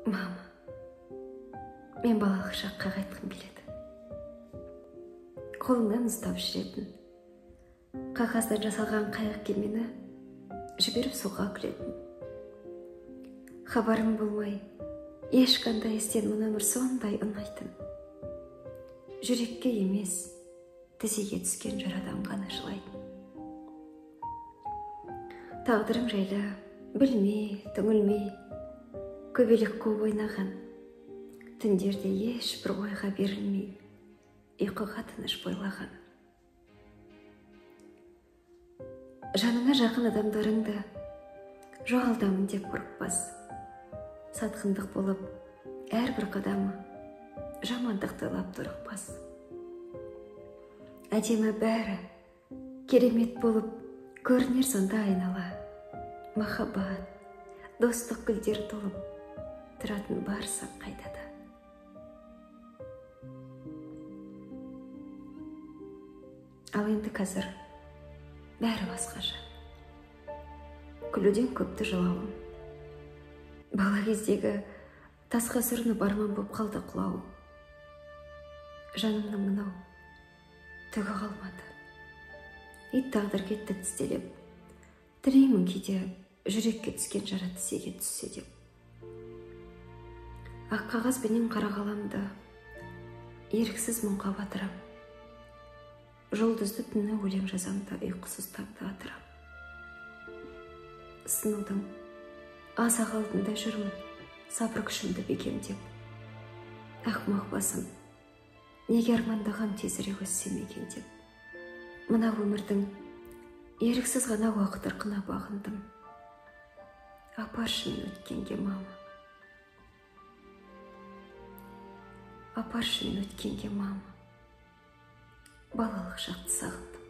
Мама, мен балалық шаққа қайтқым келеді. Қолымнан ұстап жүретін, қағаздан жасалған қайық кемені жіберіп суға күлетін. Хабарым болмай, ешқандай істен мына өмір сондай ұнайтын. Жүрекке емес, тізеге түскен жарадан ғана жылайтын. Тағдырым жайлы білмей, түңілмей, көбелек көп ойнаған, түндерде ешбір ойға берілмей, ұйқыға тыныш бойлаған. Жаныңа жақын адамдарыңды жоғалтамын деп қорықпас. Сатқындық болып, әрбір қадамы жамандықты ойлап тұрықпас. Әдемі бәрі керемет болып көрінер сонда айнала. Махаббат, достық гүлдер толып тұратын барсың қайдада. Ал енді қазір бәрі басқаша. Күлуден көпті жылауым. Бала кездегі тасқа сүрініп арман боп қалды құлауым. Жанымның мынау түгі қалмады. Ит тағдыр кетті тістелеп, тілеймін кейде жүрекке түскен жара тізеге түссе деп. Ақ қағаз бенен қара қаламды еріксіз мұңға батырам. Жұлдызды түні өлең жазамда ұйқысыз таңда атырам. Сынудың азақ алдында жүрмін, сабыр күшімді бекемдеп. Ақымақ басым, неге армандаған тезірек өссем екен деп. Мына өмірдің еріксіз ғана уақыт ырқына бағындым. Апаршы мен өткенге, мама. Апаршы мен өткенге, мама. Балалық шақты сағындым.